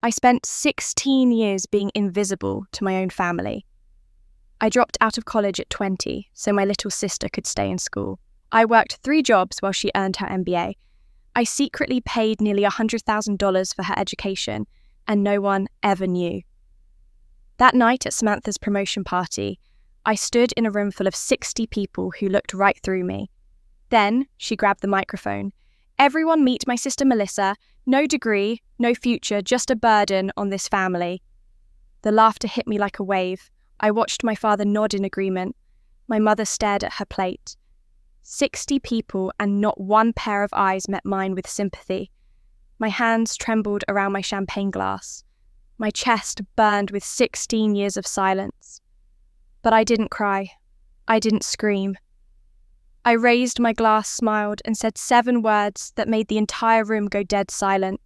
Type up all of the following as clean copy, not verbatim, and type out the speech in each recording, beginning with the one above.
I spent 16 years being invisible to my own family. I dropped out of college at 20 so my little sister could stay in school. I worked 3 jobs while she earned her MBA. I secretly paid nearly $100,000 for her education, and no one ever knew. That night at Samantha's promotion party, I stood in a room full of 60 people who looked right through me. Then she grabbed the microphone. "Everyone meet my sister Melissa. No degree, no future, just a burden on this family." The laughter hit me like a wave. I watched my father nod in agreement. My mother stared at her plate. 60 people and not one pair of eyes met mine with sympathy. My hands trembled around my champagne glass. My chest burned with 16 years of silence. But I didn't cry. I didn't scream. I raised my glass, smiled, and said 7 words that made the entire room go dead silent.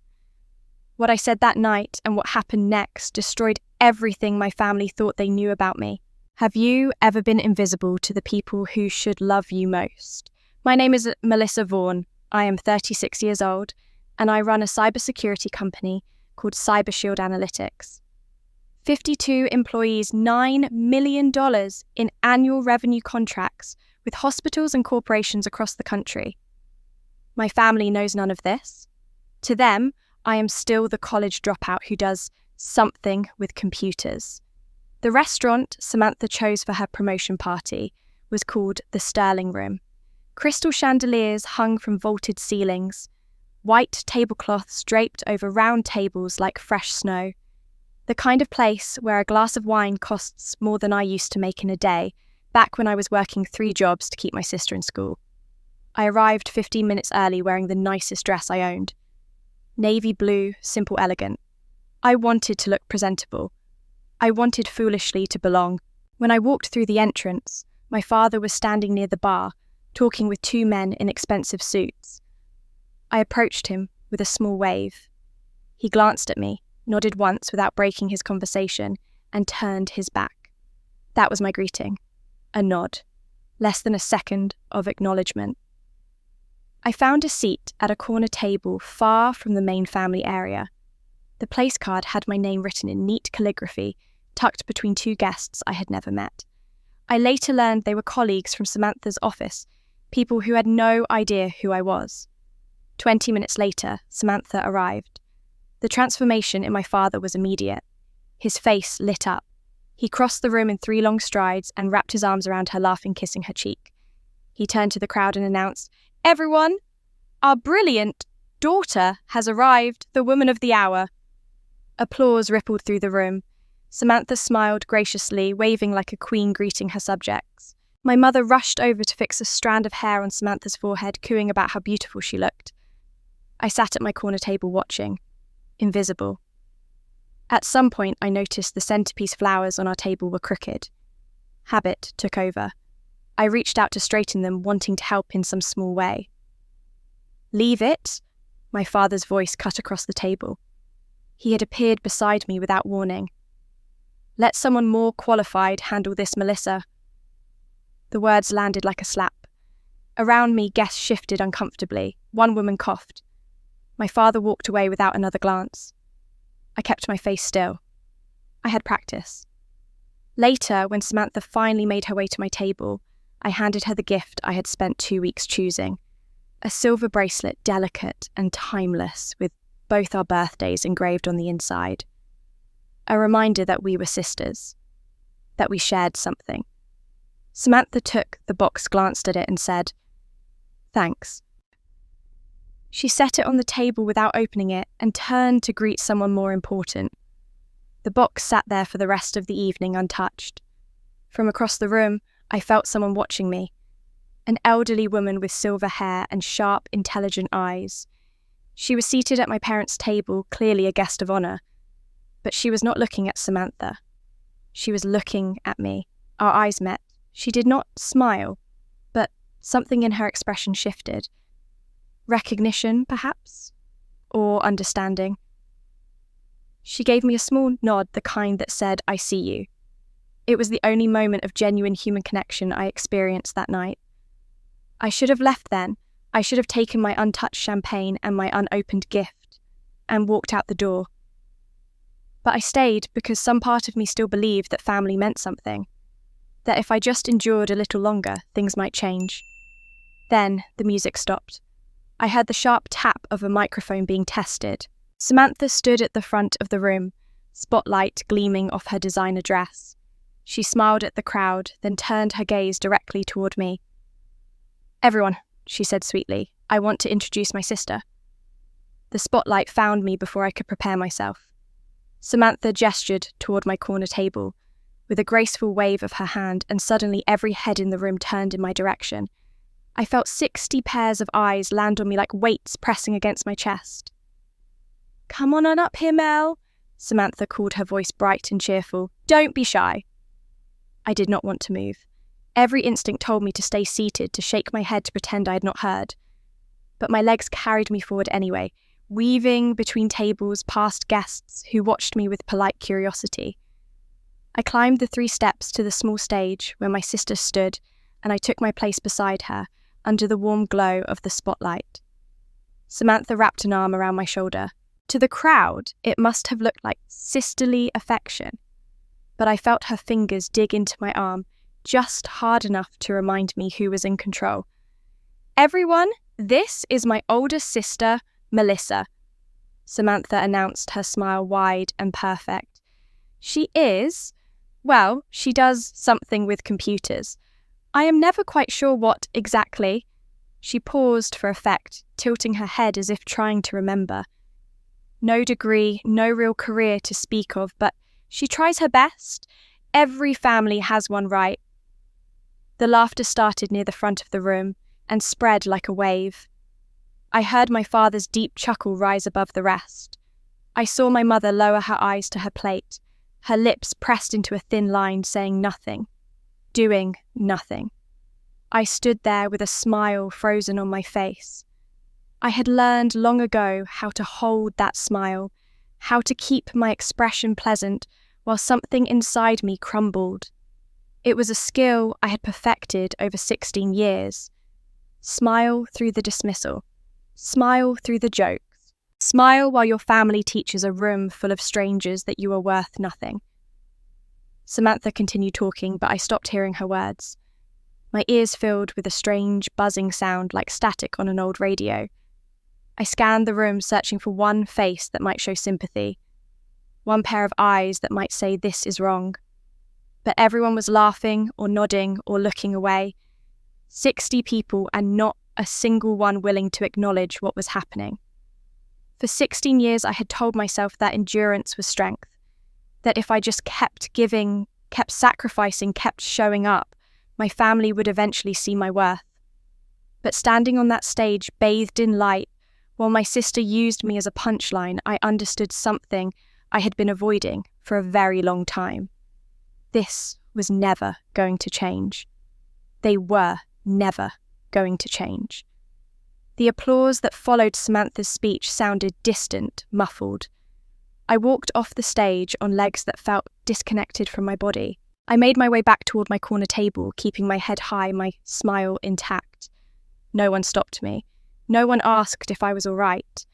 What I said that night and what happened next destroyed everything my family thought they knew about me. Have you ever been invisible to the people who should love you most? My name is Melissa Vaughan. I am 36 years old, and I run a cybersecurity company called CyberShield Analytics. 52 employees, $9 million in annual revenue contracts with hospitals and corporations across the country. My family knows none of this. To them, I am still the college dropout who does something with computers. The restaurant Samantha chose for her promotion party was called the Sterling Room. Crystal chandeliers hung from vaulted ceilings, white tablecloths draped over round tables like fresh snow. The kind of place where a glass of wine costs more than I used to make in a day, back when I was working 3 jobs to keep my sister in school. I arrived 15 minutes early wearing the nicest dress I owned. Navy blue, simple, elegant. I wanted to look presentable. I wanted foolishly to belong. When I walked through the entrance, my father was standing near the bar, talking with 2 men in expensive suits. I approached him with a small wave. He glanced at me, nodded once without breaking his conversation, and turned his back. That was my greeting. A nod. Less than a second of acknowledgement. I found a seat at a corner table far from the main family area. The place card had my name written in neat calligraphy, tucked between 2 guests I had never met. I later learned they were colleagues from Samantha's office, people who had no idea who I was. 20 minutes later, Samantha arrived. The transformation in my father was immediate. His face lit up. He crossed the room in 3 long strides and wrapped his arms around her, laughing, kissing her cheek. He turned to the crowd and announced, "Everyone, our brilliant daughter has arrived, the woman of the hour." Applause rippled through the room. Samantha smiled graciously, waving like a queen greeting her subjects. My mother rushed over to fix a strand of hair on Samantha's forehead, cooing about how beautiful she looked. I sat at my corner table watching, invisible. At some point, I noticed the centerpiece flowers on our table were crooked. Habit took over. I reached out to straighten them, wanting to help in some small way. "Leave it," my father's voice cut across the table. He had appeared beside me without warning. "Let someone more qualified handle this, Melissa." The words landed like a slap. Around me, guests shifted uncomfortably. 1 woman coughed. My father walked away without another glance. I kept my face still. I had practice. Later, when Samantha finally made her way to my table, I handed her the gift I had spent 2 weeks choosing. A silver bracelet, delicate and timeless, with both our birthdays engraved on the inside. A reminder that we were sisters, that we shared something. Samantha took the box, glanced at it, and said, "Thanks." She set it on the table without opening it and turned to greet someone more important. The box sat there for the rest of the evening untouched. From across the room, I felt someone watching me. An elderly woman with silver hair and sharp, intelligent eyes. She was seated at my parents' table, clearly a guest of honor. But she was not looking at Samantha. She was looking at me. Our eyes met. She did not smile, but something in her expression shifted. Recognition, perhaps? Or understanding. She gave me a small nod, the kind that said, "I see you." It was the only moment of genuine human connection I experienced that night. I should have left then. I should have taken my untouched champagne and my unopened gift and walked out the door. But I stayed because some part of me still believed that family meant something, that if I just endured a little longer, things might change. Then the music stopped. I heard the sharp tap of a microphone being tested. Samantha stood at the front of the room, spotlight gleaming off her designer dress. She smiled at the crowd, then turned her gaze directly toward me. "Everyone," she said sweetly, "I want to introduce my sister." The spotlight found me before I could prepare myself. Samantha gestured toward my corner table, with a graceful wave of her hand, and suddenly every head in the room turned in my direction. I felt 60 pairs of eyes land on me like weights pressing against my chest. "Come on up here, Mel," Samantha called, her voice bright and cheerful. "Don't be shy." I did not want to move. Every instinct told me to stay seated, to shake my head to pretend I had not heard. But my legs carried me forward anyway, weaving between tables past guests who watched me with polite curiosity. I climbed the 3 steps to the small stage where my sister stood, and I took my place beside her, under the warm glow of the spotlight. Samantha wrapped an arm around my shoulder. To the crowd, it must have looked like sisterly affection, but I felt her fingers dig into my arm, just hard enough to remind me who was in control. "Everyone, this is my older sister, Melissa," Samantha announced, her smile wide and perfect. She does something with computers. I am never quite sure what exactly." She paused for effect, tilting her head as if trying to remember. No degree, no real career to speak of, but she tries her best. Every family has one, right? The laughter started near the front of the room and spread like a wave. I heard my father's deep chuckle rise above the rest. I saw my mother lower her eyes to her plate, her lips pressed into a thin line, saying nothing, doing nothing. I stood there with a smile frozen on my face. I had learned long ago how to hold that smile, how to keep my expression pleasant while something inside me crumbled. It was a skill I had perfected over 16 years. Smile through the dismissal. Smile through the jokes. Smile while your family teaches a room full of strangers that you are worth nothing. Samantha continued talking, but I stopped hearing her words. My ears filled with a strange, buzzing sound like static on an old radio. I scanned the room, searching for one face that might show sympathy, one pair of eyes that might say this is wrong. But everyone was laughing or nodding or looking away. 60 people and not a single one willing to acknowledge what was happening. For 16 years I had told myself that endurance was strength, that if I just kept giving, kept sacrificing, kept showing up, my family would eventually see my worth. But standing on that stage, bathed in light, while my sister used me as a punchline, I understood something I had been avoiding for a very long time. This was never going to change. They were never going to change. The applause that followed Samantha's speech sounded distant, muffled. I walked off the stage on legs that felt disconnected from my body. I made my way back toward my corner table, keeping my head high, my smile intact. No one stopped me. No one asked if I was all right.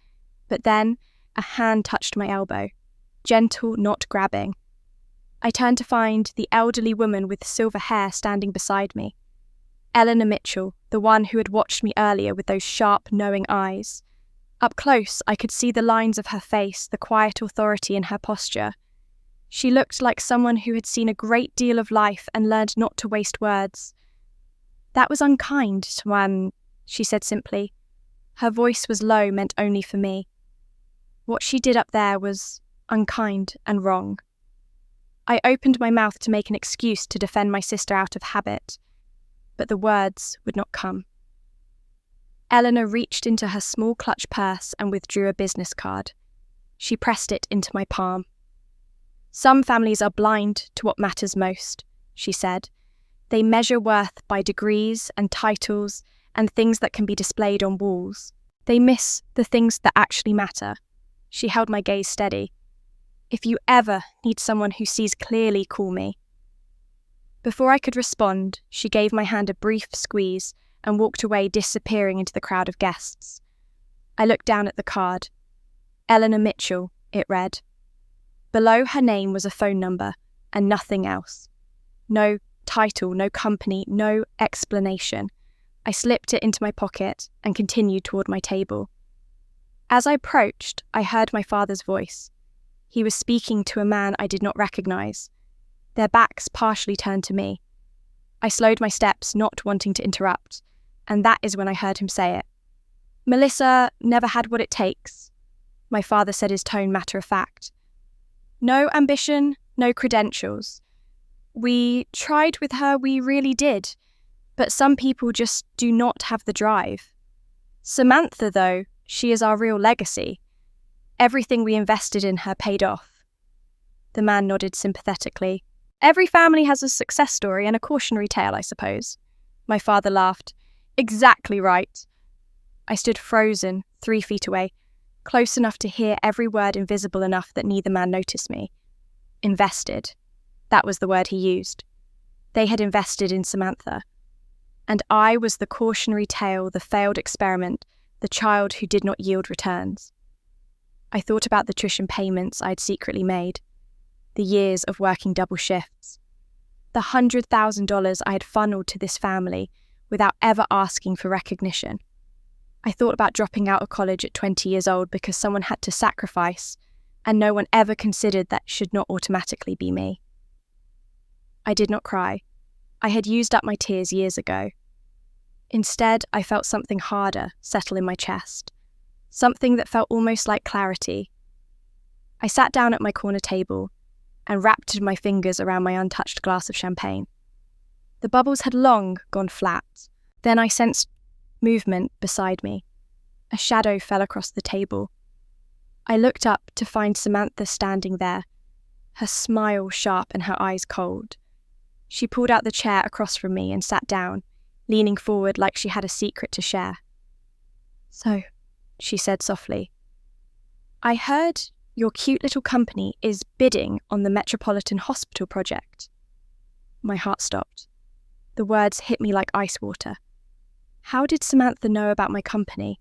But then a hand touched my elbow, gentle, not grabbing. I turned to find the elderly woman with silver hair standing beside me. Eleanor Mitchell, the one who had watched me earlier with those sharp, knowing eyes. Up close, I could see the lines of her face, the quiet authority in her posture. She looked like someone who had seen a great deal of life and learned not to waste words. "That was unkind to she said simply. Her voice was low, meant only for me. What she did up there was unkind and wrong. I opened my mouth to make an excuse to defend my sister out of habit, but the words would not come. Eleanor reached into her small clutch purse and withdrew a business card. She pressed it into my palm. "Some families are blind to what matters most," she said. "They measure worth by degrees and titles and things that can be displayed on walls. They miss the things that actually matter." She held my gaze steady. "If you ever need someone who sees clearly, call me." Before I could respond, she gave my hand a brief squeeze and walked away, disappearing into the crowd of guests. I looked down at the card. Eleanor Mitchell, it read. Below her name was a phone number and nothing else. No title, no company, no explanation. I slipped it into my pocket and continued toward my table. As I approached, I heard my father's voice. He was speaking to a man I did not recognize, their backs partially turned to me. I slowed my steps, not wanting to interrupt, and that is when I heard him say it. "Melissa never had what it takes," my father said, his tone matter of fact. "No ambition, no credentials. We tried with her, we really did, but some people just do not have the drive. Samantha, though, she is our real legacy. Everything we invested in her paid off." The man nodded sympathetically. "Every family has a success story and a cautionary tale, I suppose." My father laughed. "Exactly right." I stood frozen, 3 feet away, close enough to hear every word, invisible enough that neither man noticed me. Invested. That was the word he used. They had invested in Samantha. And I was the cautionary tale, the failed experiment, the child who did not yield returns. I thought about the tuition payments I had secretly made, the years of working double shifts, the $100,000 I had funneled to this family without ever asking for recognition. I thought about dropping out of college at 20 years old because someone had to sacrifice, and no one ever considered that should not automatically be me. I did not cry. I had used up my tears years ago. Instead, I felt something harder settle in my chest, something that felt almost like clarity. I sat down at my corner table and wrapped my fingers around my untouched glass of champagne. The bubbles had long gone flat. Then I sensed movement beside me. A shadow fell across the table. I looked up to find Samantha standing there, her smile sharp and her eyes cold. She pulled out the chair across from me and sat down, leaning forward like she had a secret to share. "So," she said softly, "I heard your cute little company is bidding on the Metropolitan Hospital project." My heart stopped. The words hit me like ice water. How did Samantha know about my company?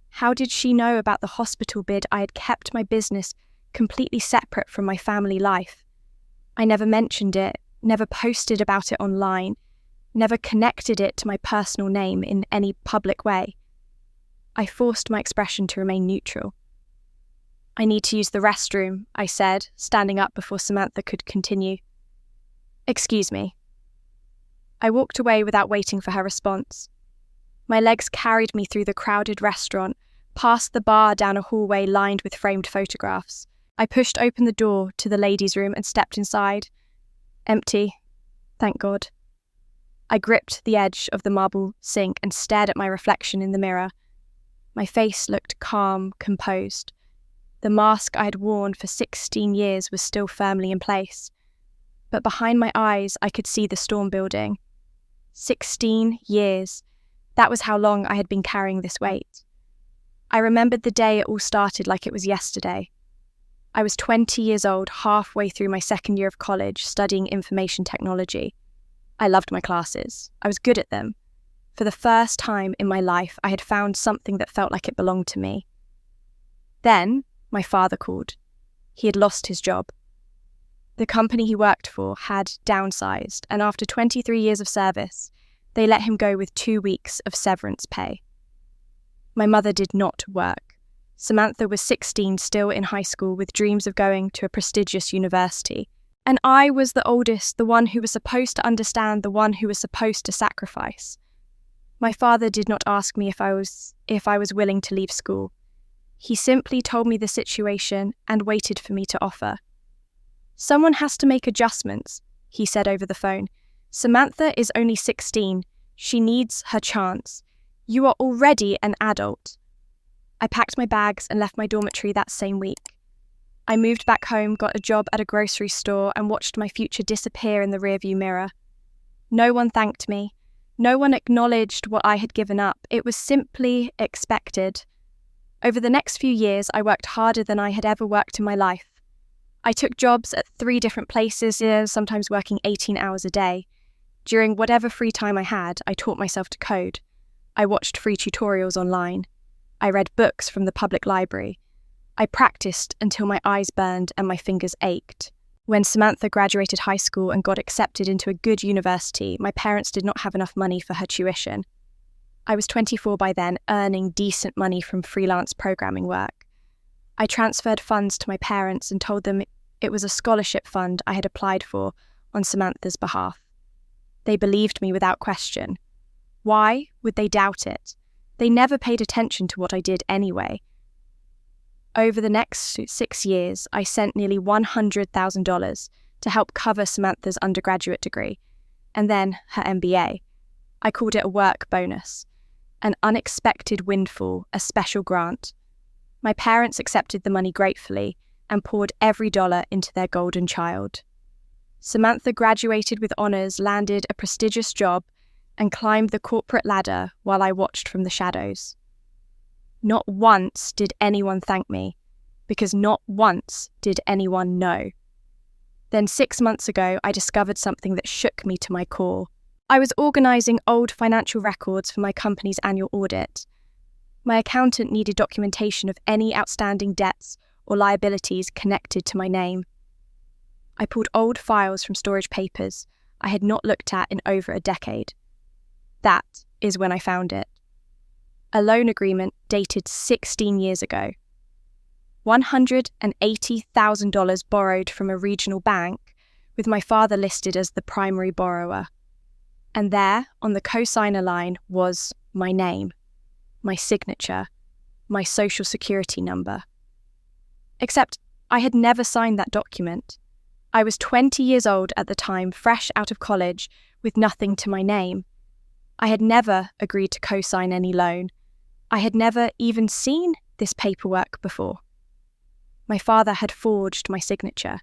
How did she know about the hospital bid? I had kept my business completely separate from my family life. I never mentioned it, never posted about it online, never connected it to my personal name in any public way. I forced my expression to remain neutral. "I need to use the restroom," I said, standing up before Samantha could continue. "Excuse me." I walked away without waiting for her response. My legs carried me through the crowded restaurant, past the bar, down a hallway lined with framed photographs. I pushed open the door to the ladies' room and stepped inside. Empty, thank God. I gripped the edge of the marble sink and stared at my reflection in the mirror. My face looked calm, composed. The mask I had worn for 16 years was still firmly in place. But behind my eyes, I could see the storm building. 16 years. That was how long I had been carrying this weight. I remembered the day it all started like it was yesterday. I was 20 years old, halfway through my second year of college, studying information technology. I loved my classes. I was good at them. For the first time in my life, I had found something that felt like it belonged to me. Then, my father called. He had lost his job. The company he worked for had downsized, and after 23 years of service, they let him go with 2 weeks of severance pay. My mother did not work. Samantha was 16, still in high school, with dreams of going to a prestigious university. And I was the oldest, the one who was supposed to understand, the one who was supposed to sacrifice. My father did not ask me if I was willing to leave school. He simply told me the situation and waited for me to offer. "Someone has to make adjustments," he said over the phone. "Samantha is only 16. She needs her chance. You are already an adult." I packed my bags and left my dormitory that same week. I moved back home, got a job at a grocery store, and watched my future disappear in the rearview mirror. No one thanked me. No one acknowledged what I had given up. It was simply expected. Over the next few years, I worked harder than I had ever worked in my life. I took jobs at 3 different places, sometimes working 18 hours a day. During whatever free time I had, I taught myself to code. I watched free tutorials online. I read books from the public library. I practiced until my eyes burned and my fingers ached. When Samantha graduated high school and got accepted into a good university, my parents did not have enough money for her tuition. I was 24 by then, earning decent money from freelance programming work. I transferred funds to my parents and told them it was a scholarship fund I had applied for on Samantha's behalf. They believed me without question. Why would they doubt it? They never paid attention to what I did anyway. Over the next 6 years, I sent nearly $100,000 to help cover Samantha's undergraduate degree, and then her MBA. I called it a work bonus, an unexpected windfall, a special grant. My parents accepted the money gratefully and poured every dollar into their golden child. Samantha graduated with honors, landed a prestigious job, and climbed the corporate ladder while I watched from the shadows. Not once did anyone thank me, because not once did anyone know. Then 6 months ago, I discovered something that shook me to my core. I was organising old financial records for my company's annual audit. My accountant needed documentation of any outstanding debts or liabilities connected to my name. I pulled old files from storage papers I had not looked at in over a decade. That is when I found it. A loan agreement dated 16 years ago. $180,000 borrowed from a regional bank, with my father listed as the primary borrower. And there, on the co-signer line, was my name, my signature, my social security number. Except I had never signed that document. I was 20 years old at the time, fresh out of college, with nothing to my name. I had never agreed to co-sign any loan. I had never even seen this paperwork before. My father had forged my signature.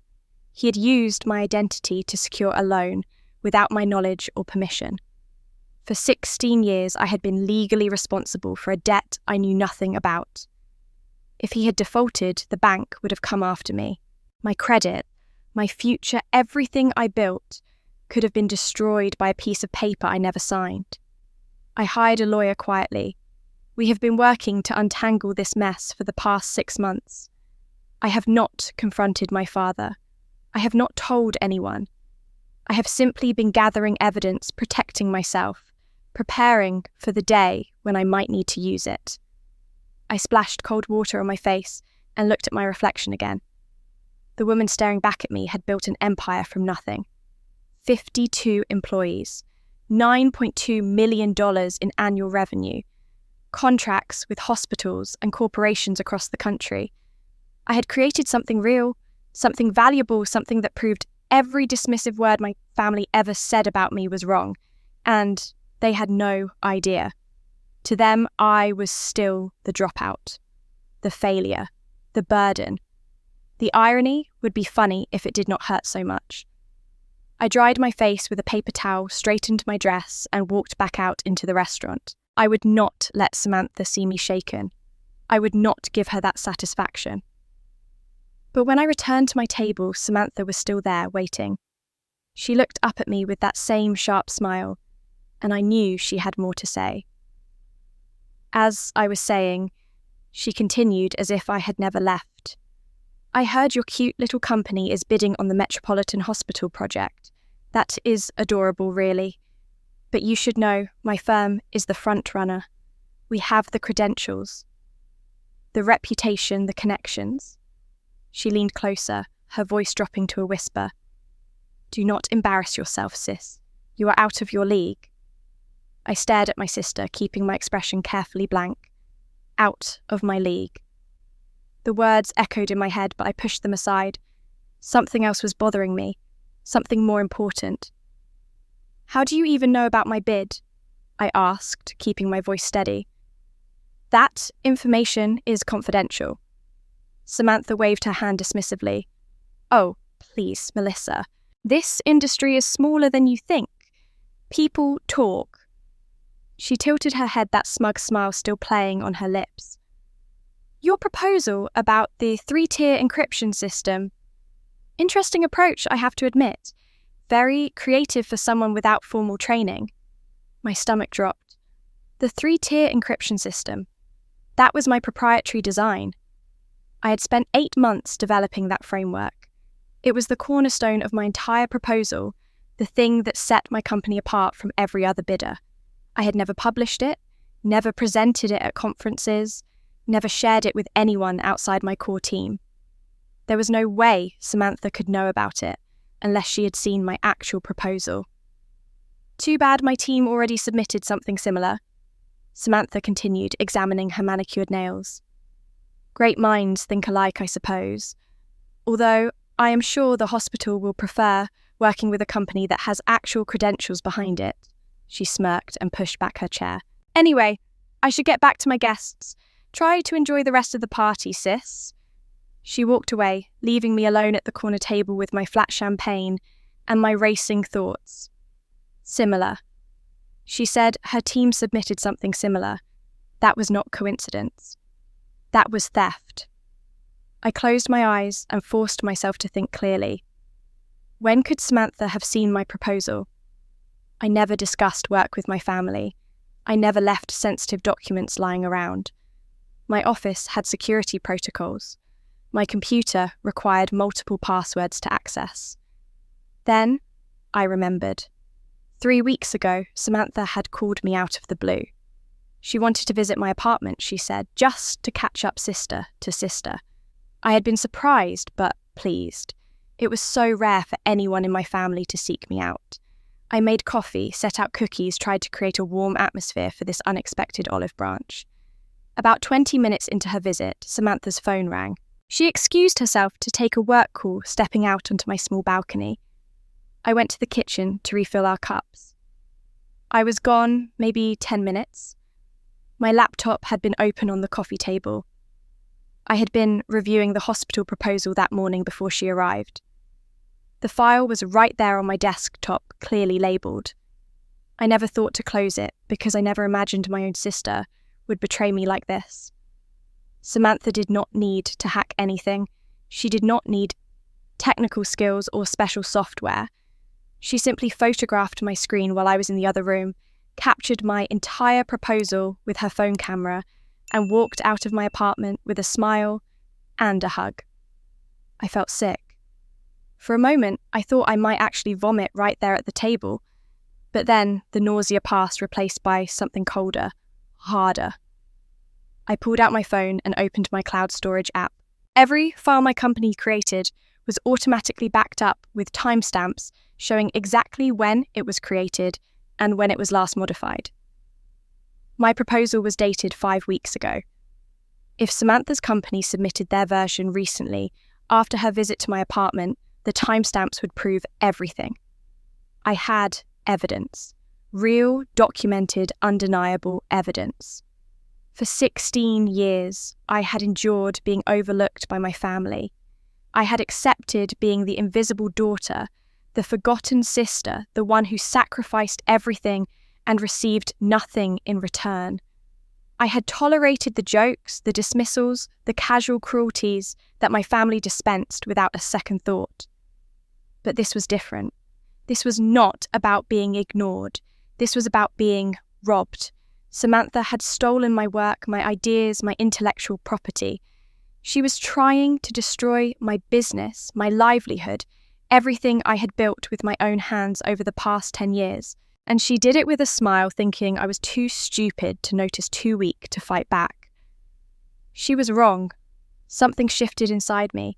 He had used my identity to secure a loan without my knowledge or permission. For 16 years, I had been legally responsible for a debt I knew nothing about. If he had defaulted, the bank would have come after me. My credit, my future, everything I built could have been destroyed by a piece of paper I never signed. I hired a lawyer quietly. We have been working to untangle this mess for the past 6 months. I have not confronted my father. I have not told anyone. I have simply been gathering evidence, protecting myself, preparing for the day when I might need to use it. I splashed cold water on my face and looked at my reflection again. The woman staring back at me had built an empire from nothing. 52 employees, $9.2 million in annual revenue, contracts with hospitals and corporations across the country. I had created something real, something valuable, something that proved every dismissive word my family ever said about me was wrong, and they had no idea. To them, I was still the dropout, the failure, the burden. The irony would be funny if it did not hurt so much. I dried my face with a paper towel, straightened my dress, and walked back out into the restaurant. I would not let Samantha see me shaken. I would not give her that satisfaction. But when I returned to my table, Samantha was still there, waiting. She looked up at me with that same sharp smile, and I knew she had more to say. As I was saying, she continued as if I had never left. I heard your cute little company is bidding on the Metropolitan Hospital project. That is adorable, really. But you should know, my firm is the front runner. We have the credentials, the reputation, the connections. She leaned closer, her voice dropping to a whisper. Do not embarrass yourself, sis. You are out of your league. I stared at my sister, keeping my expression carefully blank. Out of my league. The words echoed in my head, but I pushed them aside. Something else was bothering me, something more important. How do you even know about my bid? I asked, keeping my voice steady. That information is confidential. Samantha waved her hand dismissively. Oh, please, Melissa. This industry is smaller than you think. People talk. She tilted her head, that smug smile still playing on her lips. Your proposal about the 3-tier encryption system. Interesting approach, I have to admit. Very creative for someone without formal training. My stomach dropped. The 3-tier encryption system. That was my proprietary design. I had spent 8 months developing that framework. It was the cornerstone of my entire proposal, the thing that set my company apart from every other bidder. I had never published it, never presented it at conferences, never shared it with anyone outside my core team. There was no way Samantha could know about it unless she had seen my actual proposal. Too bad my team already submitted something similar. Samantha continued, examining her manicured nails. Great minds think alike, I suppose. Although I am sure the hospital will prefer working with a company that has actual credentials behind it. She smirked and pushed back her chair. Anyway, I should get back to my guests. Try to enjoy the rest of the party, sis. She walked away, leaving me alone at the corner table with my flat champagne and my racing thoughts. Similar. She said her team submitted something similar. That was not coincidence. That was theft. I closed my eyes and forced myself to think clearly. When could Samantha have seen my proposal? I never discussed work with my family. I never left sensitive documents lying around. My office had security protocols. My computer required multiple passwords to access. Then, I remembered. 3 weeks ago, Samantha had called me out of the blue. She wanted to visit my apartment, she said, just to catch up sister to sister. I had been surprised, but pleased. It was so rare for anyone in my family to seek me out. I made coffee, set out cookies, tried to create a warm atmosphere for this unexpected olive branch. About 20 minutes into her visit, Samantha's phone rang. She excused herself to take a work call, stepping out onto my small balcony. I went to the kitchen to refill our cups. I was gone maybe 10 minutes. My laptop had been open on the coffee table. I had been reviewing the hospital proposal that morning before she arrived. The file was right there on my desktop, clearly labelled. I never thought to close it because I never imagined my own sister would betray me like this. Samantha did not need to hack anything. She did not need technical skills or special software. She simply photographed my screen while I was in the other room, captured my entire proposal with her phone camera, and walked out of my apartment with a smile and a hug. I felt sick. For a moment, I thought I might actually vomit right there at the table, but then the nausea passed, replaced by something colder, harder. I pulled out my phone and opened my cloud storage app. Every file my company created was automatically backed up with timestamps showing exactly when it was created and when it was last modified. My proposal was dated 5 weeks ago. If Samantha's company submitted their version recently, after her visit to my apartment, the timestamps would prove everything. I had evidence. Real, documented, undeniable evidence. For 16 years, I had endured being overlooked by my family. I had accepted being the invisible daughter, the forgotten sister, the one who sacrificed everything and received nothing in return. I had tolerated the jokes, the dismissals, the casual cruelties that my family dispensed without a second thought. But this was different. This was not about being ignored. This was about being robbed. Samantha had stolen my work, my ideas, my intellectual property. She was trying to destroy my business, my livelihood, everything I had built with my own hands over the past 10 years. And she did it with a smile, thinking I was too stupid to notice, too weak to fight back. She was wrong. Something shifted inside me.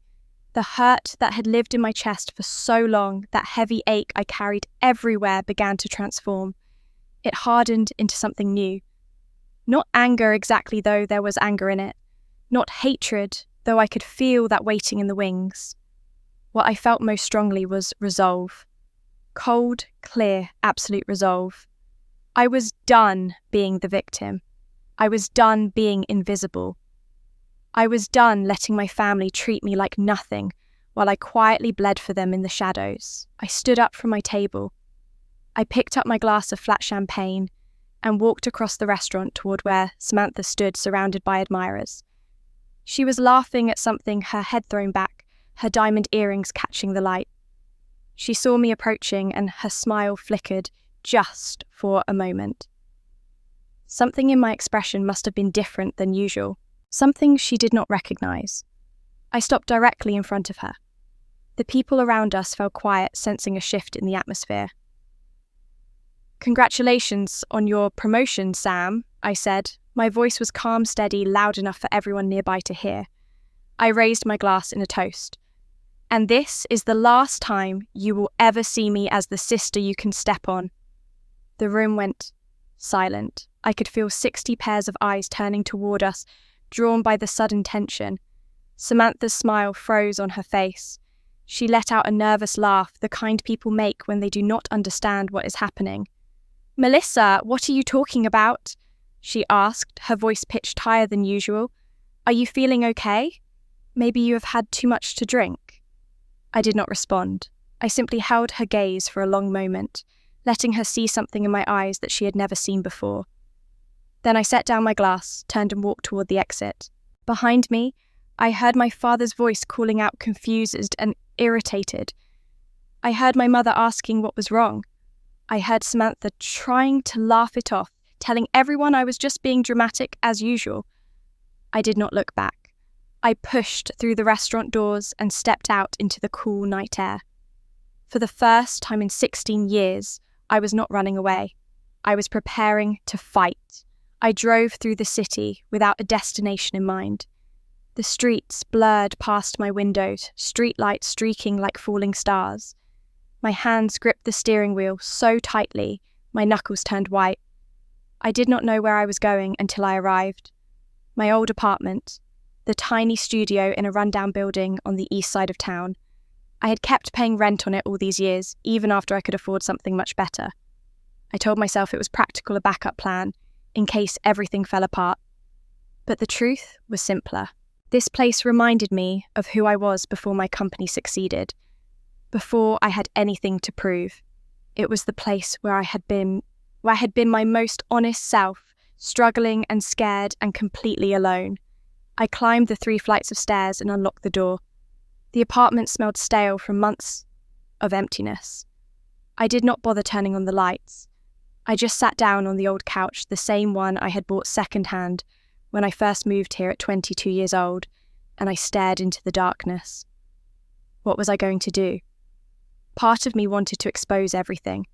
The hurt that had lived in my chest for so long, that heavy ache I carried everywhere, began to transform. It hardened into something new. Not anger exactly, though there was anger in it. Not hatred, though I could feel that waiting in the wings. What I felt most strongly was resolve. Cold, clear, absolute resolve. I was done being the victim. I was done being invisible. I was done letting my family treat me like nothing while I quietly bled for them in the shadows. I stood up from my table. I picked up my glass of flat champagne and walked across the restaurant toward where Samantha stood, surrounded by admirers. She was laughing at something, her head thrown back, her diamond earrings catching the light. She saw me approaching and her smile flickered just for a moment. Something in my expression must have been different than usual, something she did not recognize. I stopped directly in front of her. The people around us fell quiet, sensing a shift in the atmosphere. "Congratulations on your promotion, Sam," I said. My voice was calm, steady, loud enough for everyone nearby to hear. I raised my glass in a toast. "And this is the last time you will ever see me as the sister you can step on." The room went silent. I could feel 60 pairs of eyes turning toward us, drawn by the sudden tension. Samantha's smile froze on her face. She let out a nervous laugh, the kind people make when they do not understand what is happening. "Melissa, what are you talking about?" she asked, her voice pitched higher than usual. "Are you feeling okay? Maybe you have had too much to drink." I did not respond. I simply held her gaze for a long moment, letting her see something in my eyes that she had never seen before. Then I set down my glass, turned and walked toward the exit. Behind me, I heard my father's voice calling out, confused and irritated. I heard my mother asking what was wrong. I heard Samantha trying to laugh it off, telling everyone I was just being dramatic as usual. I did not look back. I pushed through the restaurant doors and stepped out into the cool night air. For the first time in 16 years, I was not running away. I was preparing to fight. I drove through the city without a destination in mind. The streets blurred past my windows, streetlights streaking like falling stars. My hands gripped the steering wheel so tightly, my knuckles turned white. I did not know where I was going until I arrived. My old apartment, the tiny studio in a rundown building on the east side of town. I had kept paying rent on it all these years, even after I could afford something much better. I told myself it was practical, a backup plan, in case everything fell apart. But the truth was simpler. This place reminded me of who I was before my company succeeded, before I had anything to prove. It was the place where I had been my most honest self, struggling and scared and completely alone. I climbed the 3 flights of stairs and unlocked the door. The apartment smelled stale from months of emptiness. I did not bother turning on the lights. I just sat down on the old couch, the same one I had bought secondhand when I first moved here at 22 years old, and I stared into the darkness. What was I going to do? Part of me wanted to expose everything.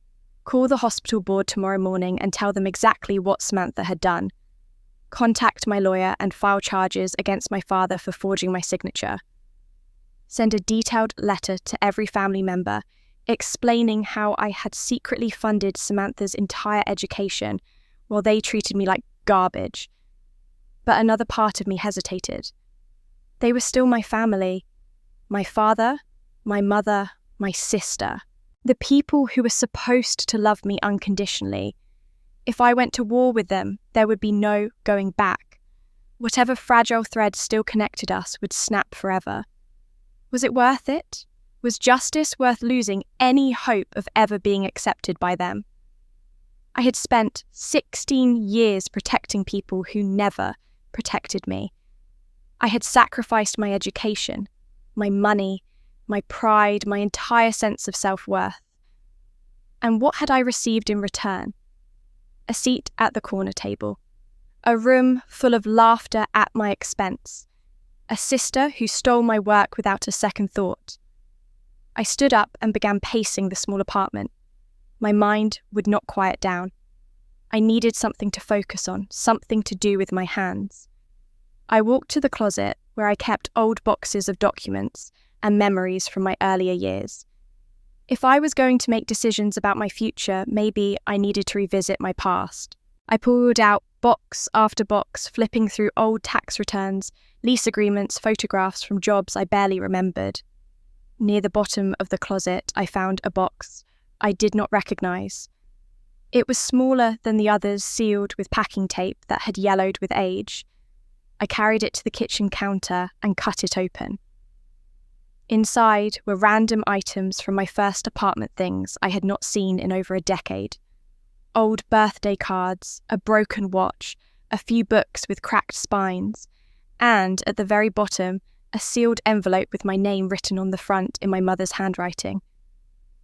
Call the hospital board tomorrow morning and tell them exactly what Samantha had done. Contact my lawyer and file charges against my father for forging my signature. Send a detailed letter to every family member explaining how I had secretly funded Samantha's entire education while they treated me like garbage. But another part of me hesitated. They were still my family. My father, my mother, my sister. The people who were supposed to love me unconditionally. If I went to war with them, there would be no going back. Whatever fragile thread still connected us would snap forever. Was it worth it? Was justice worth losing any hope of ever being accepted by them? I had spent 16 years protecting people who never protected me. I had sacrificed my education, my money, my pride, my entire sense of self-worth. And what had I received in return? A seat at the corner table. A room full of laughter at my expense. A sister who stole my work without a second thought. I stood up and began pacing the small apartment. My mind would not quiet down. I needed something to focus on, something to do with my hands. I walked to the closet where I kept old boxes of documents and memories from my earlier years. If I was going to make decisions about my future, maybe I needed to revisit my past. I pulled out box after box, flipping through old tax returns, lease agreements, photographs from jobs I barely remembered. Near the bottom of the closet, I found a box I did not recognize. It was smaller than the others, sealed with packing tape that had yellowed with age. I carried it to the kitchen counter and cut it open. Inside were random items from my first apartment, things I had not seen in over a decade. Old birthday cards, a broken watch, a few books with cracked spines, and at the very bottom, a sealed envelope with my name written on the front in my mother's handwriting.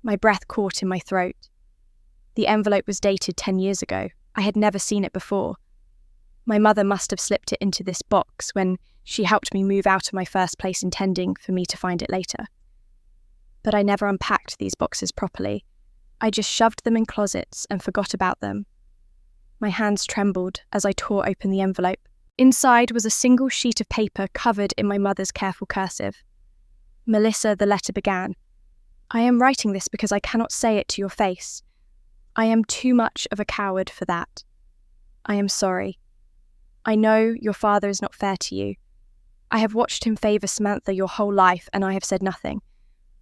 My breath caught in my throat. The envelope was dated 10 years ago. I had never seen it before. My mother must have slipped it into this box when She helped me move out of my first place intending for me to find it later. But I never unpacked these boxes properly. I just shoved them in closets and forgot about them. My hands trembled as I tore open the envelope. Inside was a single sheet of paper covered in my mother's careful cursive. Melissa, the letter began. I am writing this because I cannot say it to your face. I am too much of a coward for that. I am sorry. I know your father is not fair to you. I have watched him favour Samantha your whole life and I have said nothing.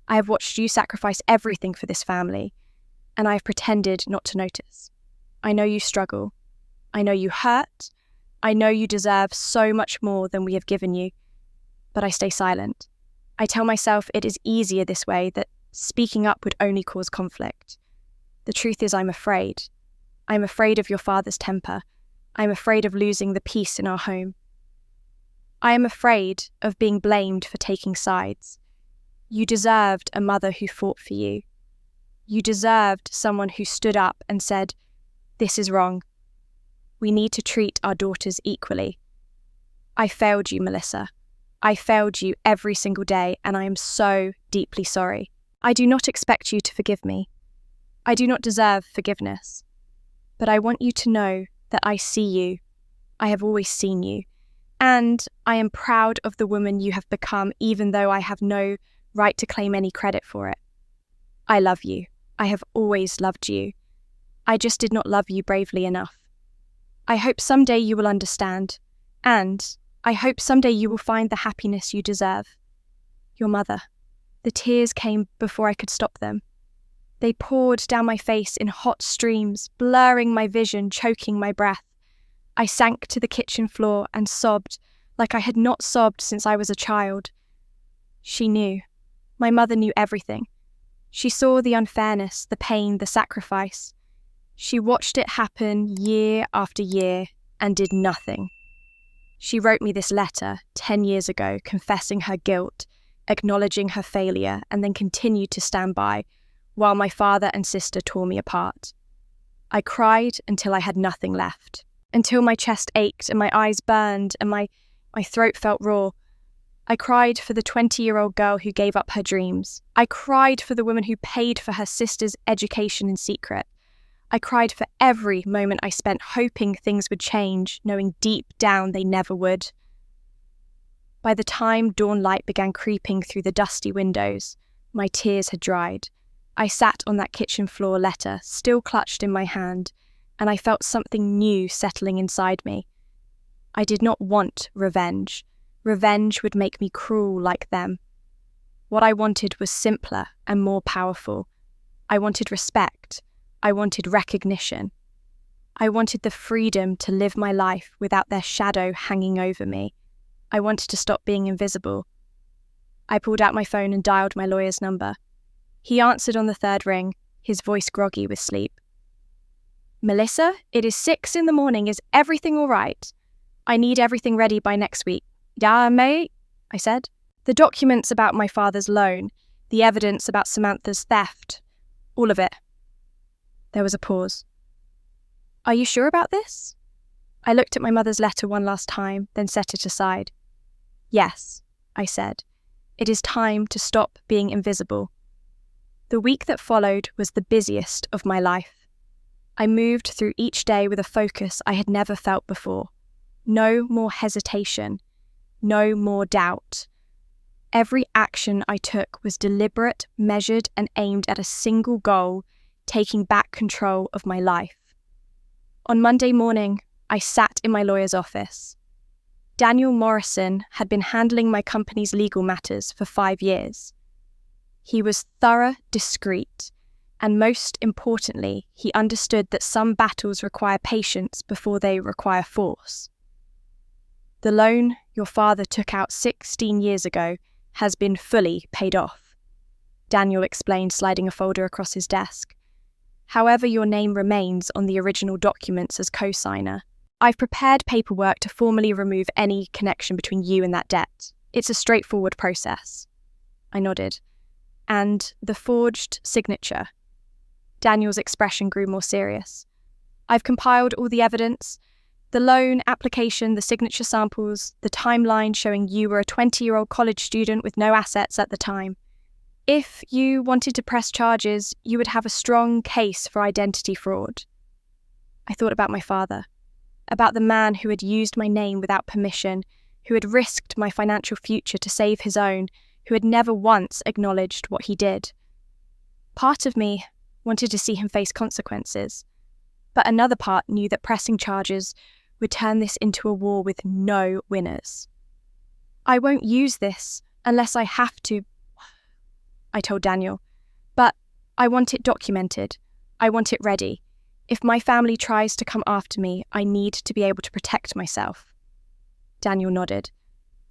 I have watched you sacrifice everything for this family, and I have pretended not to notice. I know you struggle. I know you hurt. I know you deserve so much more than we have given you. But I stay silent. I tell myself it is easier this way, that speaking up would only cause conflict. The truth is I'm afraid. I'm afraid of your father's temper. I'm afraid of losing the peace in our home. I am afraid of being blamed for taking sides. You deserved a mother who fought for you. You deserved someone who stood up and said, "This is wrong. We need to treat our daughters equally." I failed you, Melissa. I failed you every single day, and I am so deeply sorry. I do not expect you to forgive me. I do not deserve forgiveness. But I want you to know that I see you. I have always seen you. And I am proud of the woman you have become, even though I have no right to claim any credit for it. I love you. I have always loved you. I just did not love you bravely enough. I hope someday you will understand, and I hope someday you will find the happiness you deserve. Your mother. The tears came before I could stop them. They poured down my face in hot streams, blurring my vision, choking my breath. I sank to the kitchen floor and sobbed like I had not sobbed since I was a child. She knew. My mother knew everything. She saw the unfairness, the pain, the sacrifice. She watched it happen year after year and did nothing. She wrote me this letter 10 years ago, confessing her guilt, acknowledging her failure, and then continued to stand by while my father and sister tore me apart. I cried until I had nothing left, until my chest ached and my eyes burned and my throat felt raw. I cried for the 20-year-old girl who gave up her dreams. I cried for the woman who paid for her sister's education in secret. I cried for every moment I spent hoping things would change, knowing deep down they never would. By the time dawn light began creeping through the dusty windows, my tears had dried. I sat on that kitchen floor letter, still clutched in my hand, and I felt something new settling inside me. I did not want revenge. Revenge would make me cruel like them. What I wanted was simpler and more powerful. I wanted respect. I wanted recognition. I wanted the freedom to live my life without their shadow hanging over me. I wanted to stop being invisible. I pulled out my phone and dialed my lawyer's number. He answered on the third ring, his voice groggy with sleep. "Melissa, it is 6 a.m. Is everything all right? I need everything ready by next week." "Yeah, mate," I said. "The documents about my father's loan, the evidence about Samantha's theft, all of it." There was a pause. "Are you sure about this?" I looked at my mother's letter one last time, then set it aside. "Yes," I said. "It is time to stop being invisible." The week that followed was the busiest of my life. I moved through each day with a focus I had never felt before. No more hesitation. No more doubt. Every action I took was deliberate, measured, and aimed at a single goal, taking back control of my life. On Monday morning, I sat in my lawyer's office. Daniel Morrison had been handling my company's legal matters for 5 years. He was thorough, discreet, and most importantly, he understood that some battles require patience before they require force. "The loan your father took out 16 years ago has been fully paid off," Daniel explained, sliding a folder across his desk. "However, your name remains on the original documents as co-signer. I've prepared paperwork to formally remove any connection between you and that debt. It's a straightforward process." I nodded. "And the forged signature?" Daniel's expression grew more serious. "I've compiled all the evidence. The loan application, the signature samples, the timeline showing you were a 20-year-old college student with no assets at the time. If you wanted to press charges, you would have a strong case for identity fraud. I thought about my father, about the man who had used my name without permission, who had risked my financial future to save his own, who had never once acknowledged what he did. Part of me wanted to see him face consequences, but another part knew that pressing charges would turn this into a war with no winners. I won't use this unless I have to, I told Daniel, but I want it documented. I want it ready. If my family tries to come after me, I need to be able to protect myself. Daniel nodded.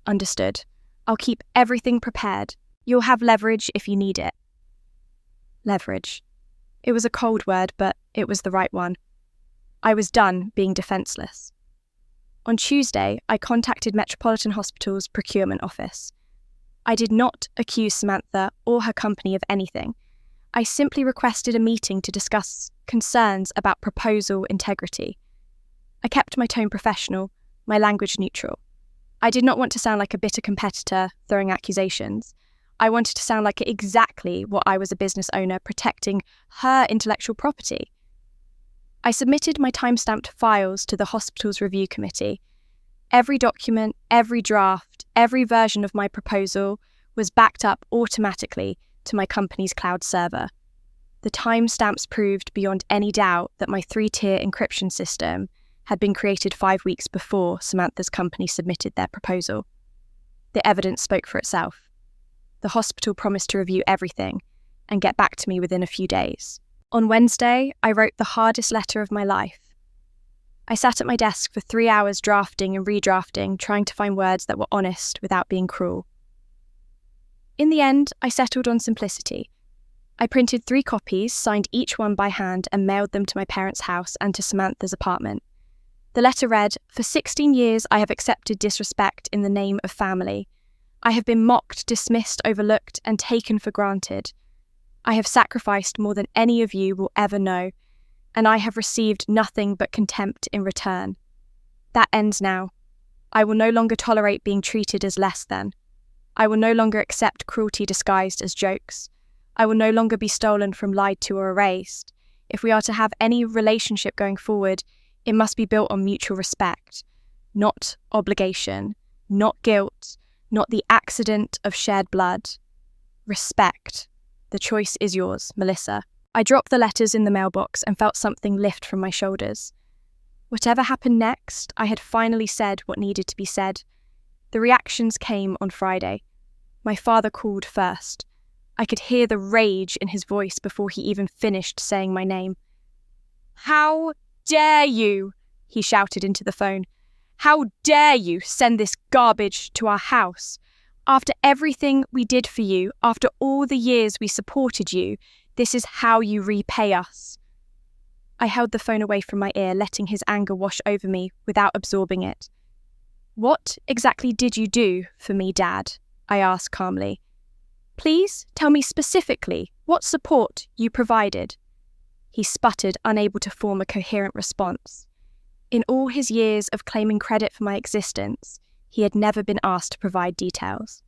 Understood. I'll keep everything prepared. You'll have leverage if you need it. Leverage. It was a cold word, but it was the right one. I was done being defenceless. On Tuesday, I contacted Metropolitan Hospital's procurement office. I did not accuse Samantha or her company of anything. I simply requested a meeting to discuss concerns about proposal integrity. I kept my tone professional, my language neutral. I did not want to sound like a bitter competitor throwing accusations. I wanted to sound like exactly what I was, a business owner protecting her intellectual property. I submitted my time-stamped files to the hospital's review committee. Every document, every draft, every version of my proposal was backed up automatically to my company's cloud server. The timestamps proved beyond any doubt that my 3-tier encryption system had been created 5 weeks before Samantha's company submitted their proposal. The evidence spoke for itself. The hospital promised to review everything and get back to me within a few days. On Wednesday, I wrote the hardest letter of my life. I sat at my desk for 3 hours drafting and redrafting, trying to find words that were honest without being cruel. In the end, I settled on simplicity. I printed 3 copies, signed each one by hand, and mailed them to my parents' house and to Samantha's apartment. The letter read, "For 16 years I have accepted disrespect in the name of family. I have been mocked, dismissed, overlooked, and taken for granted. I have sacrificed more than any of you will ever know, and I have received nothing but contempt in return. That ends now. I will no longer tolerate being treated as less than. I will no longer accept cruelty disguised as jokes. I will no longer be stolen from, lied to, or erased. If we are to have any relationship going forward, it must be built on mutual respect, not obligation, not guilt, not the accident of shared blood. Respect. The choice is yours, Melissa." I dropped the letters in the mailbox and felt something lift from my shoulders. Whatever happened next, I had finally said what needed to be said. The reactions came on Friday. My father called first. I could hear the rage in his voice before he even finished saying my name. "How dare you?" he shouted into the phone. "How dare you send this garbage to our house? After everything we did for you, after all the years we supported you, this is how you repay us." I held the phone away from my ear, letting his anger wash over me without absorbing it. "What exactly did you do for me, Dad?" I asked calmly. "Please tell me specifically what support you provided." He sputtered, unable to form a coherent response. In all his years of claiming credit for my existence, he had never been asked to provide details.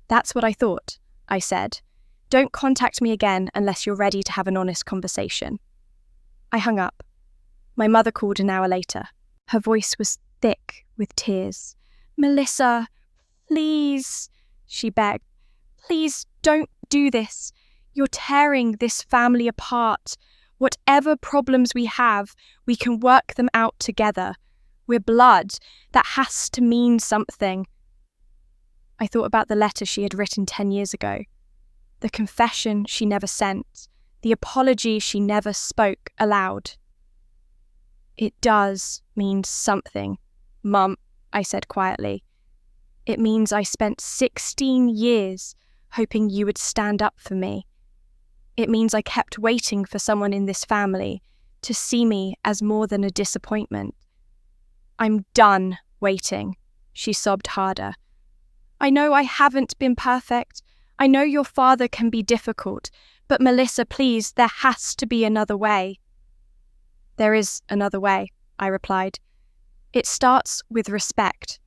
"That's what I thought," I said. "Don't contact me again unless you're ready to have an honest conversation." I hung up. My mother called an hour later. Her voice was thick with tears. "Melissa, please," she begged. "Please don't do this. You're tearing this family apart. Whatever problems we have, we can work them out together. We're blood. That has to mean something." I thought about the letter she had written 10 years ago, the confession she never sent, the apology she never spoke aloud. "It does mean something, Mum," I said quietly. "It means I spent 16 years hoping you would stand up for me. It means I kept waiting for someone in this family to see me as more than a disappointment. I'm done waiting," she sobbed harder. "I know I haven't been perfect. I know your father can be difficult, but Melissa, please, there has to be another way." "There is another way," I replied. It starts with respect,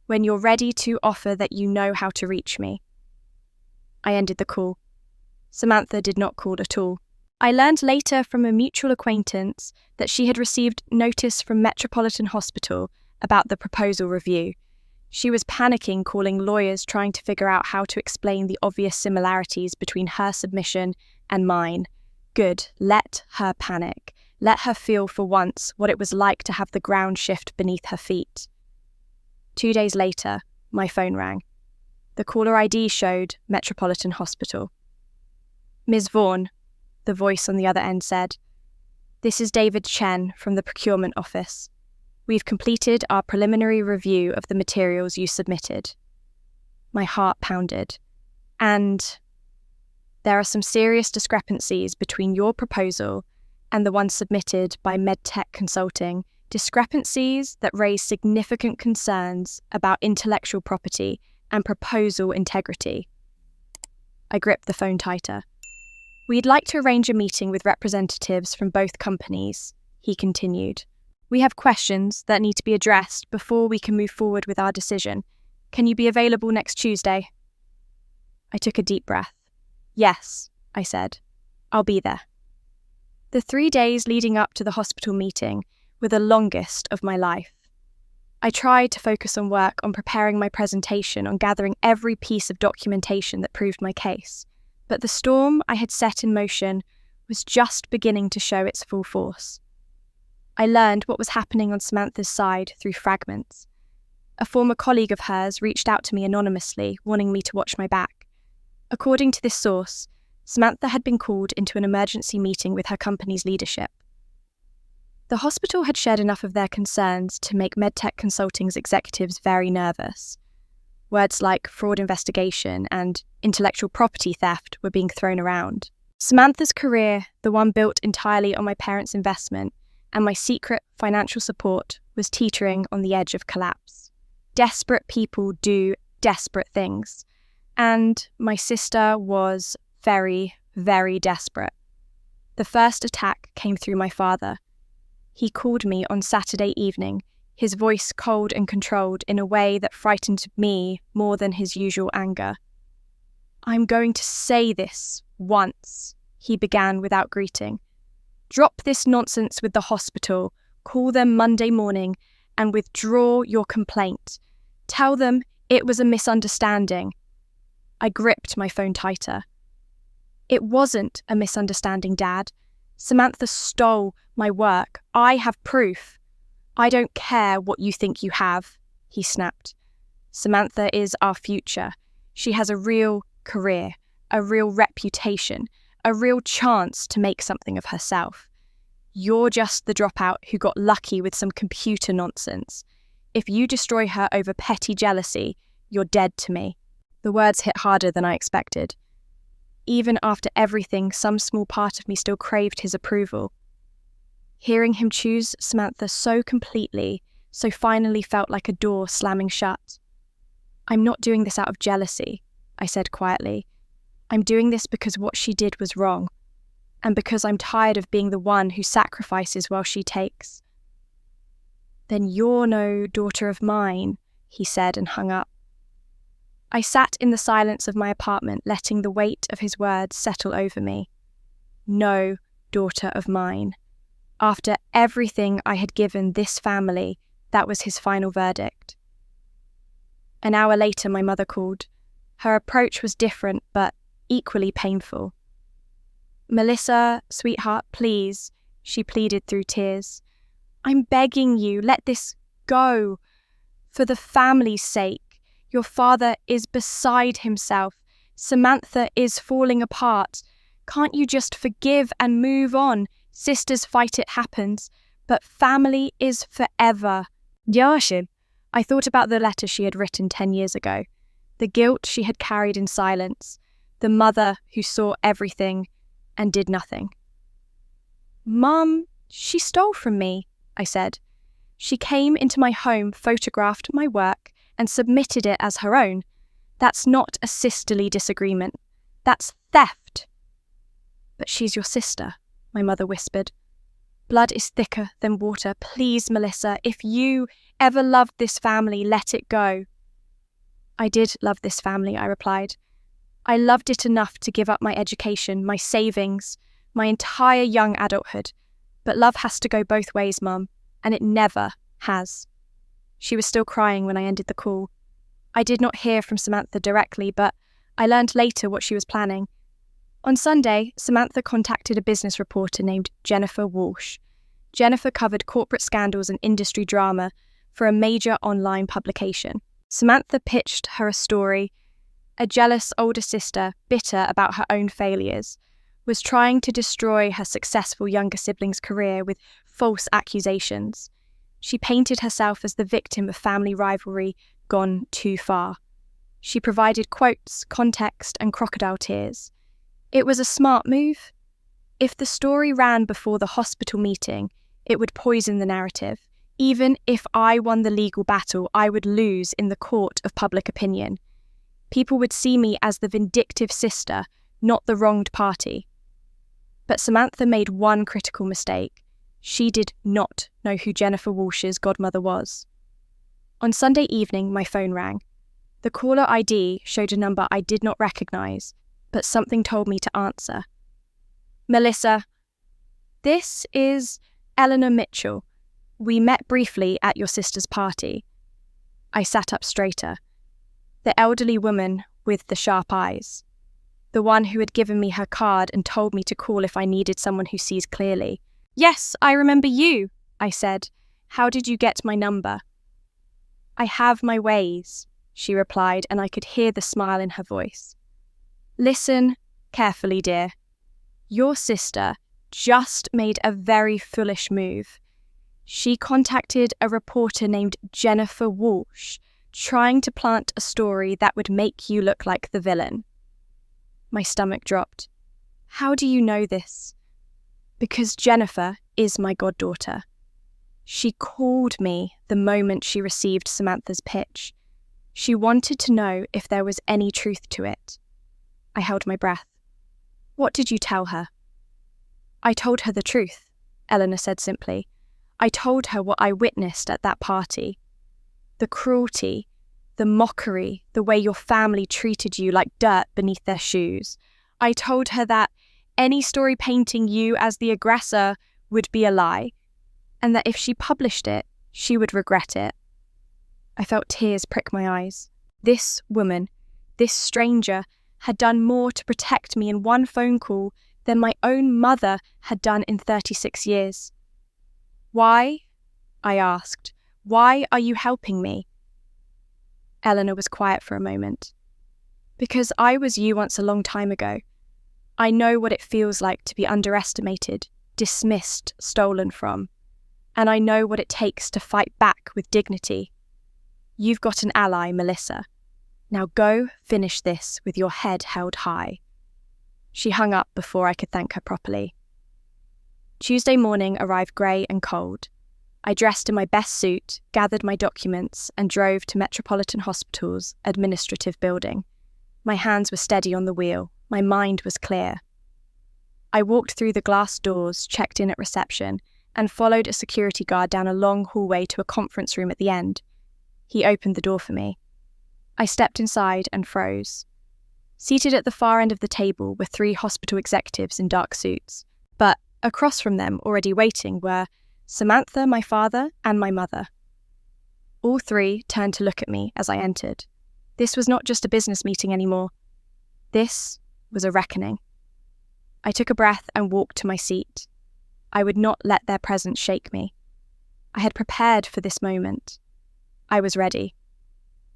when you're ready to offer that you know how to reach me. I ended the call. Samantha did not call at all. I learned later from a mutual acquaintance that she had received notice from Metropolitan Hospital about the proposal review. She was panicking, calling lawyers, trying to figure out how to explain the obvious similarities between her submission and mine. Good, let her panic. Let her feel for once what it was like to have the ground shift beneath her feet. 2 days later, my phone rang. The caller ID showed Metropolitan Hospital. "Ms. Vaughan," the voice on the other end said, "this is David Chen from the procurement office. We've completed our preliminary review of the materials you submitted." My heart pounded. "And there are some serious discrepancies between your proposal and the one submitted by MedTech Consulting, discrepancies that raise significant concerns about intellectual property and proposal integrity." I gripped the phone tighter. "We'd like to arrange a meeting with representatives from both companies," he continued. "We have questions that need to be addressed before we can move forward with our decision. Can you be available next Tuesday?" I took a deep breath. "Yes," I said. "I'll be there." The 3 days leading up to the hospital meeting were the longest of my life. I tried to focus on work, on preparing my presentation, on gathering every piece of documentation that proved my case. But the storm I had set in motion was just beginning to show its full force. I learned what was happening on Samantha's side through fragments. A former colleague of hers reached out to me anonymously, wanting me to watch my back. According to this source, Samantha had been called into an emergency meeting with her company's leadership. The hospital had shared enough of their concerns to make MedTech Consulting's executives very nervous. Words like fraud investigation and intellectual property theft were being thrown around. Samantha's career, the one built entirely on my parents' investment, and my secret financial support, was teetering on the edge of collapse. Desperate people do desperate things, and my sister was very, very desperate. The first attack came through my father. He called me on Saturday evening, his voice cold and controlled in a way that frightened me more than his usual anger. "I'm going to say this once," he began without greeting. "Drop this nonsense with the hospital, call them Monday morning, and withdraw your complaint. Tell them it was a misunderstanding." I gripped my phone tighter. "It wasn't a misunderstanding, Dad. Samantha stole my work. I have proof." "I don't care what you think you have," he snapped. "Samantha is our future. She has a real career, a real reputation, a real chance to make something of herself. You're just the dropout who got lucky with some computer nonsense. If you destroy her over petty jealousy, you're dead to me." The words hit harder than I expected. Even after everything, some small part of me still craved his approval. Hearing him choose Samantha so completely, so finally felt like a door slamming shut. "I'm not doing this out of jealousy," I said quietly. "I'm doing this because what she did was wrong, and because I'm tired of being the one who sacrifices while she takes." "Then you're no daughter of mine," he said and hung up. I sat in the silence of my apartment, letting the weight of his words settle over me. No daughter of mine. After everything I had given this family, that was his final verdict. An hour later, my mother called. Her approach was different, but equally painful. "Melissa, sweetheart, please," she pleaded through tears. "I'm begging you, let this go. For the family's sake. Your father is beside himself. Samantha is falling apart. Can't you just forgive and move on? Sisters fight, it happens. But family is forever." Yashin. I thought about the letter she had written 10 years ago. The guilt she had carried in silence. The mother who saw everything and did nothing. "Mum, she stole from me," I said. "She came into my home, photographed my work, and submitted it as her own. That's not a sisterly disagreement. That's theft." "But she's your sister," my mother whispered. Blood is thicker than water. Please, Melissa, if you ever loved this family, let it go. I did love this family, I replied. I loved it enough to give up my education, my savings, my entire young adulthood. But love has to go both ways, Mum, and it never has. She was still crying when I ended the call. I did not hear from Samantha directly, but I learned later what she was planning. On Sunday, Samantha contacted a business reporter named Jennifer Walsh. Jennifer covered corporate scandals and industry drama for a major online publication. Samantha pitched her a story. A jealous older sister, bitter about her own failures, was trying to destroy her successful younger sibling's career with false accusations. She painted herself as the victim of family rivalry gone too far. She provided quotes, context, and crocodile tears. It was a smart move. If the story ran before the hospital meeting, it would poison the narrative. Even if I won the legal battle, I would lose in the court of public opinion. People would see me as the vindictive sister, not the wronged party. But Samantha made one critical mistake. She did not know who Jennifer Walsh's godmother was. On Sunday evening, my phone rang. The caller ID showed a number I did not recognise, but something told me to answer. Melissa, this is Eleanor Mitchell. We met briefly at your sister's party. I sat up straighter. The elderly woman with the sharp eyes. The one who had given me her card and told me to call if I needed someone who sees clearly. Yes, I remember you, I said. How did you get my number? I have my ways, she replied, and I could hear the smile in her voice. Listen carefully, dear. Your sister just made a very foolish move. She contacted a reporter named Jennifer Walsh, trying to plant a story that would make you look like the villain. My stomach dropped. How do you know this? Because Jennifer is my goddaughter. She called me the moment she received Samantha's pitch. She wanted to know if there was any truth to it. I held my breath. What did you tell her? I told her the truth, Eleanor said simply. I told her what I witnessed at that party. The cruelty, the mockery, the way your family treated you like dirt beneath their shoes. I told her that any story painting you as the aggressor would be a lie, and that if she published it, she would regret it. I felt tears prick my eyes. This woman, this stranger, had done more to protect me in one phone call than my own mother had done in 36 years. Why? I asked. Why are you helping me? Eleanor was quiet for a moment. Because I was you once a long time ago. I know what it feels like to be underestimated, dismissed, stolen from. And I know what it takes to fight back with dignity. You've got an ally, Melissa. Now go finish this with your head held high. She hung up before I could thank her properly. Tuesday morning arrived grey and cold. I dressed in my best suit, gathered my documents, and drove to Metropolitan Hospital's administrative building. My hands were steady on the wheel. My mind was clear. I walked through the glass doors, checked in at reception, and followed a security guard down a long hallway to a conference room at the end. He opened the door for me. I stepped inside and froze. Seated at the far end of the table were 3 hospital executives in dark suits, but across from them, already waiting, were Samantha, my father, and my mother. All 3 turned to look at me as I entered. This was not just a business meeting anymore. This was a reckoning. I took a breath and walked to my seat. I would not let their presence shake me. I had prepared for this moment. I was ready.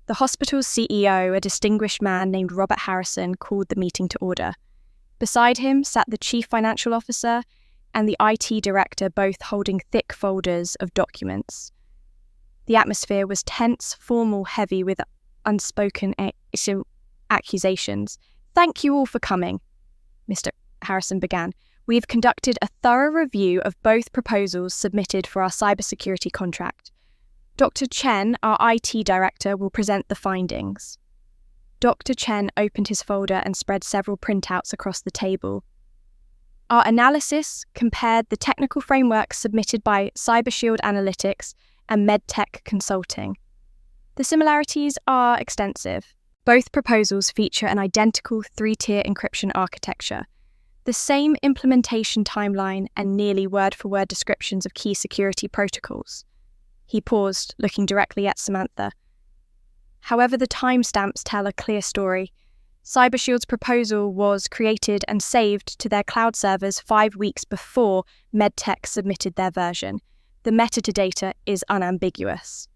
The hospital's CEO, a distinguished man named Robert Harrison, called the meeting to order. Beside him sat the chief financial officer and the IT director, both holding thick folders of documents. The atmosphere was tense, formal, heavy with unspoken accusations. "Thank you all for coming," Mr. Harrison began. "We've conducted a thorough review of both proposals submitted for our cybersecurity contract. Dr. Chen, our IT director, will present the findings." Dr. Chen opened his folder and spread several printouts across the table. Our analysis compared the technical frameworks submitted by CyberShield Analytics and MedTech Consulting. The similarities are extensive. Both proposals feature an identical 3-tier encryption architecture, the same implementation timeline, and nearly word-for-word descriptions of key security protocols. He paused, looking directly at Samantha. However, the timestamps tell a clear story. CyberShield's proposal was created and saved to their cloud servers 5 weeks before MedTech submitted their version. The metadata is unambiguous.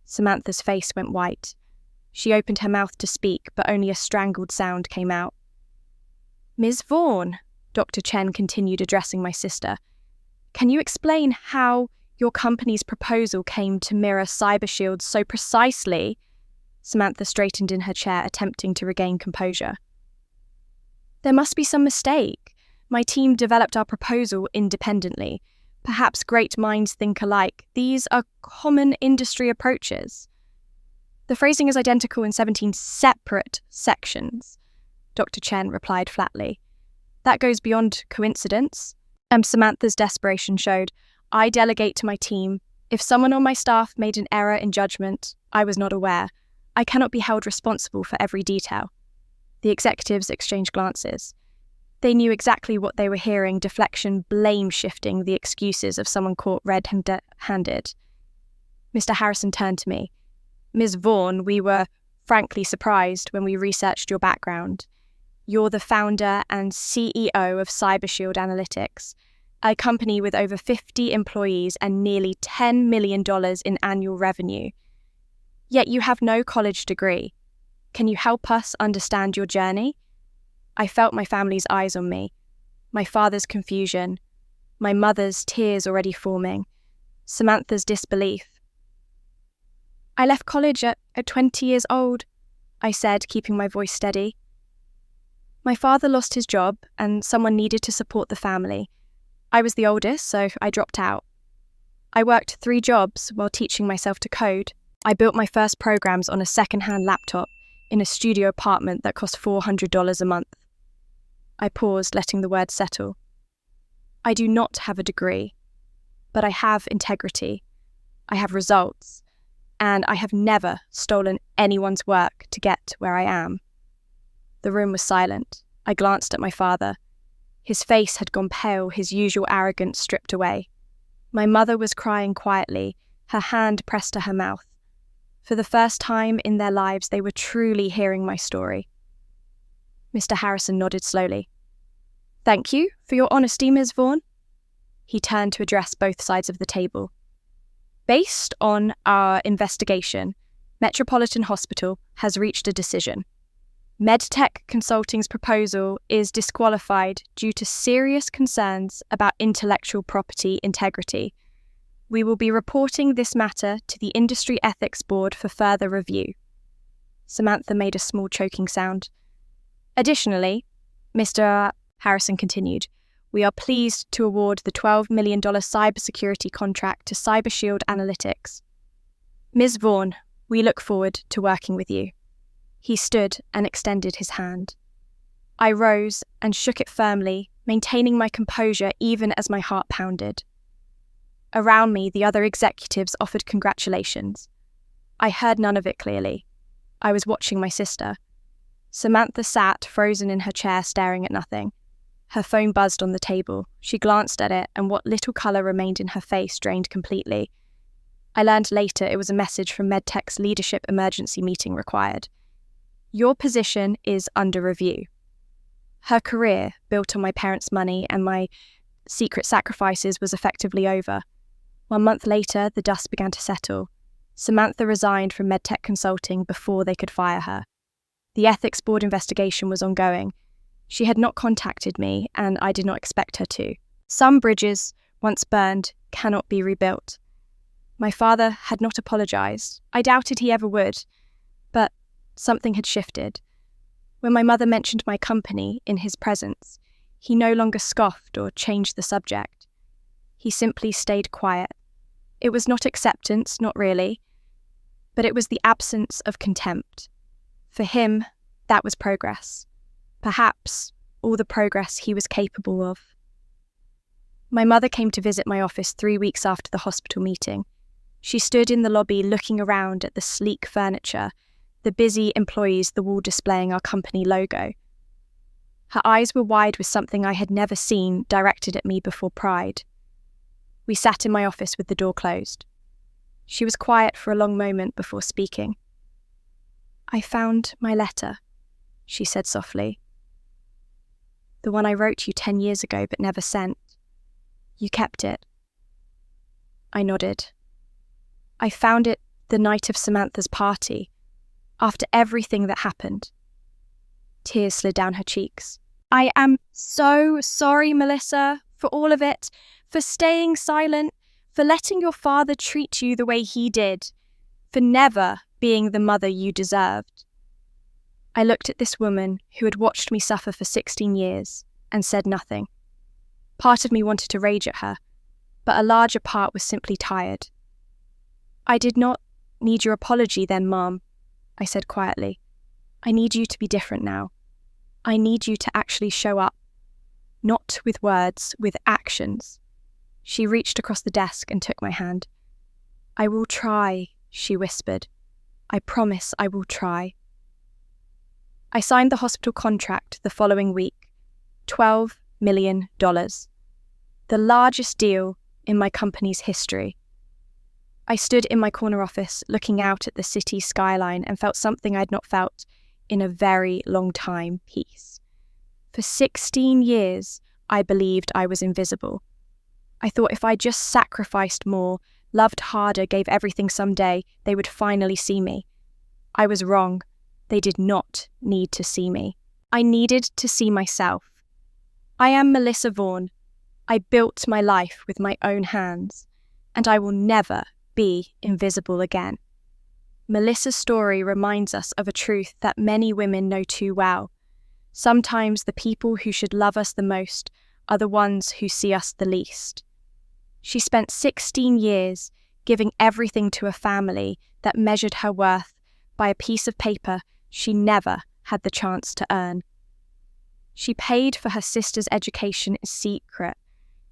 Samantha's face went white. She opened her mouth to speak, but only a strangled sound came out. "Ms. Vaughan," Dr. Chen continued, addressing my sister, "can you explain how your company's proposal came to mirror CyberShield's so precisely?" Samantha straightened in her chair, attempting to regain composure. "There must be some mistake. My team developed our proposal independently. Perhaps great minds think alike. These are common industry approaches." "The phrasing is identical in 17 separate sections," Dr. Chen replied flatly. "That goes beyond coincidence." Samantha's desperation showed. "I delegate to my team. If someone on my staff made an error in judgment, I was not aware. I cannot be held responsible for every detail." The executives exchanged glances. They knew exactly what they were hearing: deflection, blame-shifting, the excuses of someone caught red-handed. Mr. Harrison turned to me. "Ms. Vaughan, we were frankly surprised when we researched your background. You're the founder and CEO of CyberShield Analytics, a company with over 50 employees and nearly $10 million in annual revenue. Yet you have no college degree. Can you help us understand your journey?" I felt my family's eyes on me, my father's confusion, my mother's tears already forming, Samantha's disbelief. "I left college at 20 years old," I said, keeping my voice steady. "My father lost his job and someone needed to support the family. I was the oldest, so I dropped out. I worked 3 jobs while teaching myself to code. I built my first programs on a second-hand laptop in a studio apartment that cost $400 a month." I paused, letting the words settle. "I do not have a degree, but I have integrity. I have results, and I have never stolen anyone's work to get where I am." The room was silent. I glanced at my father. His face had gone pale, his usual arrogance stripped away. My mother was crying quietly, her hand pressed to her mouth. For the first time in their lives, they were truly hearing my story. Mr. Harrison nodded slowly. "Thank you for your honesty, Ms. Vaughan." He turned to address both sides of the table. "Based on our investigation, Metropolitan Hospital has reached a decision. MedTech Consulting's proposal is disqualified due to serious concerns about intellectual property integrity. We will be reporting this matter to the Industry Ethics Board for further review." Samantha made a small choking sound. "Additionally," Mr. Harrison continued, "we are pleased to award the $12 million cybersecurity contract to CyberShield Analytics. Ms. Vaughan, we look forward to working with you." He stood and extended his hand. I rose and shook it firmly, maintaining my composure even as my heart pounded. Around me, the other executives offered congratulations. I heard none of it clearly. I was watching my sister. Samantha sat frozen in her chair, staring at nothing. Her phone buzzed on the table. She glanced at it, and what little colour remained in her face drained completely. I learned later it was a message from MedTech's leadership emergency meeting required. "Your position is under review." Her career, built on my parents' money and my secret sacrifices, was effectively over. 1 month later, the dust began to settle. Samantha resigned from MedTech Consulting before they could fire her. The ethics board investigation was ongoing. She had not contacted me, and I did not expect her to. Some bridges, once burned, cannot be rebuilt. My father had not apologised. I doubted he ever would. But something had shifted. When my mother mentioned my company in his presence, he no longer scoffed or changed the subject. He simply stayed quiet. It was not acceptance, not really, but it was the absence of contempt. For him, that was progress. Perhaps all the progress he was capable of. My mother came to visit my office 3 weeks after the hospital meeting. She stood in the lobby looking around at the sleek furniture, the busy employees, the wall displaying our company logo. Her eyes were wide with something I had never seen directed at me before, pride. We sat in my office with the door closed. She was quiet for a long moment before speaking. "I found my letter," she said softly. "The one I wrote you 10 years ago but never sent. You kept it." I nodded. "I found it the night of Samantha's party, after everything that happened." Tears slid down her cheeks. "I am so sorry, Melissa, for all of it, for staying silent, for letting your father treat you the way he did, for never being the mother you deserved." I looked at this woman who had watched me suffer for 16 years and said nothing. Part of me wanted to rage at her, but a larger part was simply tired. "I did not need your apology then, Mom," I said quietly. "I need you to be different now. I need you to actually show up. Not with words, with actions." She reached across the desk and took my hand. "I will try," she whispered. "I promise I will try." I signed the hospital contract the following week. $12 million. The largest deal in my company's history. I stood in my corner office looking out at the city skyline and felt something I'd not felt in a very long time: peace. For 16 years, I believed I was invisible. I thought if I just sacrificed more, loved harder, gave everything, someday they would finally see me. I was wrong. They did not need to see me. I needed to see myself. I am Melissa Vaughn. I built my life with my own hands, and I will never be invisible again. Melissa's story reminds us of a truth that many women know too well. Sometimes the people who should love us the most are the ones who see us the least. She spent 16 years giving everything to a family that measured her worth by a piece of paper she never had the chance to earn. She paid for her sister's education in secret.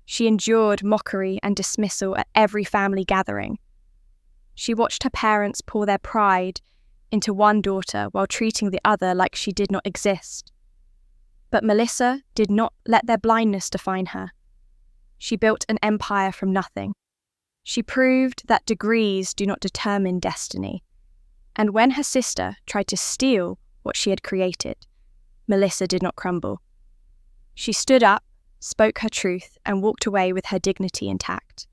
She endured mockery and dismissal at every family gathering. She watched her parents pour their pride into one daughter while treating the other like she did not exist. But Melissa did not let their blindness define her. She built an empire from nothing. She proved that degrees do not determine destiny. And when her sister tried to steal what she had created, Melissa did not crumble. She stood up, spoke her truth, and walked away with her dignity intact.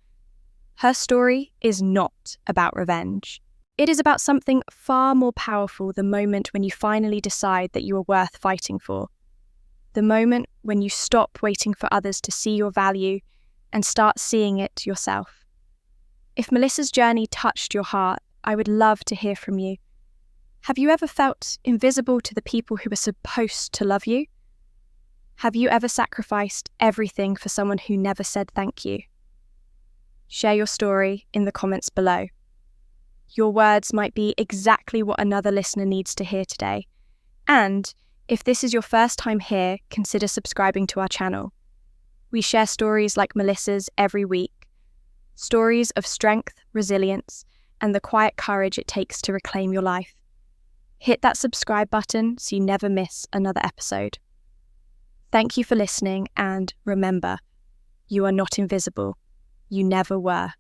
Her story is not about revenge. It is about something far more powerful: the moment when you finally decide that you are worth fighting for. The moment when you stop waiting for others to see your value and start seeing it yourself. If Melissa's journey touched your heart, I would love to hear from you. Have you ever felt invisible to the people who are supposed to love you? Have you ever sacrificed everything for someone who never said thank you? Share your story in the comments below. Your words might be exactly what another listener needs to hear today. And if this is your first time here, consider subscribing to our channel. We share stories like Melissa's every week. Stories of strength, resilience, and the quiet courage it takes to reclaim your life. Hit that subscribe button so you never miss another episode. Thank you for listening, and remember, you are not invisible. You never were.